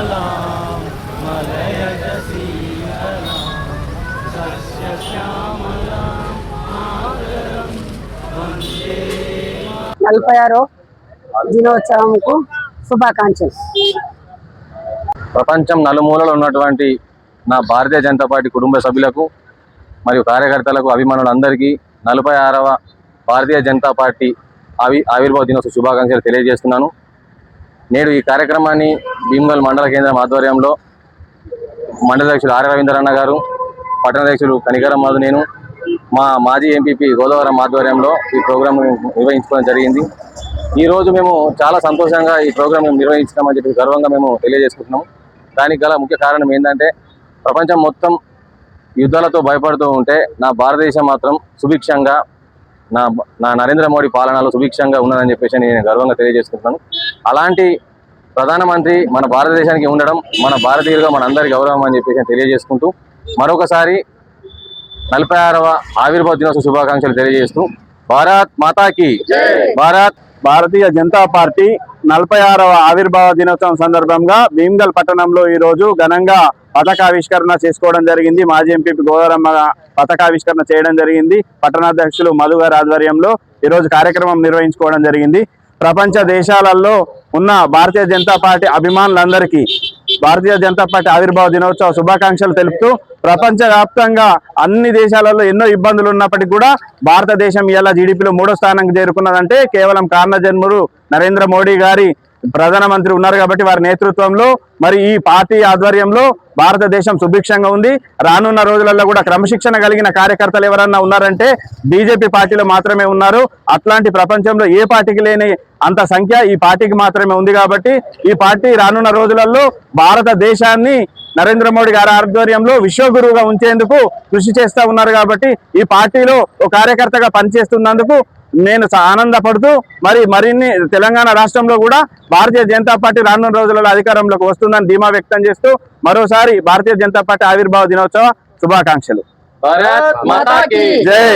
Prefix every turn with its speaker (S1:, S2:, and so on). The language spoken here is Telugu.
S1: शीतलां मलयज शीतलां सस्यश्यामलां मातरं वन्दे
S2: 46వ దినోత్సవంకు శుభాకాంక్షలు.
S3: ప్రపంచం నలుమూలలో ఉన్నటువంటి నా భారతీయ జనతా పార్టీ కుటుంబ సభ్యులకు మరియు కార్యకర్తలకు అభిమానులందరికీ 46వ భారతీయ జనతా పార్టీ ఆవిర్భావ దినోత్సవ శుభాకాంక్షలు తెలియజేస్తున్నాను. నేడు ఈ కార్యక్రమాన్ని భీమ్గల్ మండల కేంద్రం ఆధ్వర్యంలో మండల అధ్యక్షులు ఆర్ రవీంద్రన్న గారు, పట్టణ అధ్యక్షులు కనికరం మధు, నేను మా మాజీ ఎంపీపీ గోదావరం ఆధ్వర్యంలో ఈ ప్రోగ్రాం నిర్వహించుకోవడం జరిగింది. ఈరోజు మేము చాలా సంతోషంగా ఈ ప్రోగ్రాం నిర్వహించినామని చెప్పి గర్వంగా మేము తెలియజేసుకుంటున్నాము. దానికి గల ముఖ్య కారణం ఏంటంటే ప్రపంచం మొత్తం యుద్ధాలతో భయపడుతూ ఉంటే నా భారతదేశం మాత్రం సుభిక్షంగా నా నరేంద్ర మోడీ పాలనలో సుభిక్షంగా ఉన్నదని చెప్పేసి నేను గర్వంగా తెలియజేసుకుంటున్నాను. అలాంటి ప్రధానమంత్రి మన భారతదేశానికి ఉండడం మన భారతీయులుగా మన అందరి గౌరవం అని చెప్పేసి తెలియజేసుకుంటూ మరొకసారి 46వ ఆవిర్భావ దినోత్సవ శుభాకాంక్షలు తెలియజేస్తూ భారత్ మాతాకి
S4: భారతీయ జనతా పార్టీ 46వ ఆవిర్భావ దినోత్సవం సందర్భంగా భీమ్గల్ పట్టణంలో ఈ రోజు ఘనంగా పతాకావిష్కరణ చేసుకోవడం జరిగింది. మాజీ ఎంపీ గోదావరమ్మ పతాకావిష్కరణ చేయడం జరిగింది. పట్టణాధ్యక్షులు మధు గారి ఆధ్వర్యంలో ఈ రోజు కార్యక్రమం నిర్వహించుకోవడం జరిగింది. ప్రపంచ దేశాలలో ఉన్న భారతీయ జనతా పార్టీ అభిమానులందరికీ భారతీయ జనతా పార్టీ ఆవిర్భావ దినోత్సవ శుభాకాంక్షలు తెలుపుతూ ప్రపంచవ్యాప్తంగా అన్ని దేశాలలో ఎన్నో ఇబ్బందులు ఉన్నప్పటికీ కూడా భారతదేశం ఇలా జీడీపీలో 3వ స్థానానికి చేరుకున్నదంటే కేవలం కారణజన్ముడు నరేంద్ర మోడీ గారి ప్రధానమంత్రి ఉన్నారు కాబట్టి వారి నేతృత్వంలో మరి ఈ పార్టీ ఆధ్వర్యంలో భారతదేశం సుభిక్షంగా ఉంది. రానున్న రోజులలో కూడా క్రమశిక్షణ కలిగిన కార్యకర్తలు ఎవరన్నా ఉన్నారంటే బీజేపీ పార్టీలో మాత్రమే ఉన్నారు. అట్లాంటి ప్రపంచంలో ఏ పార్టీకి లేని అంత సంఖ్య ఈ పార్టీకి మాత్రమే ఉంది. కాబట్టి ఈ పార్టీ రానున్న రోజులలో భారతదేశాన్ని నరేంద్ర మోడీ గారి ఆధ్వర్యంలో విశ్వగురువుగా ఉంచేందుకు కృషి చేస్తూ ఉన్నారు. కాబట్టి ఈ పార్టీలో ఒక కార్యకర్తగా పనిచేస్తున్నందుకు నేను ఆనందపడుతూ మరిన్ని తెలంగాణ రాష్ట్రంలో కూడా భారతీయ జనతా పార్టీ రానున్న రోజులలో అధికారంలోకి వస్తుందని ధీమా వ్యక్తం చేస్తూ మరోసారి భారతీయ జనతా పార్టీ ఆవిర్భావ దినోత్సవ శుభాకాంక్షలు.
S3: భారత్ మాతాకి
S4: జై.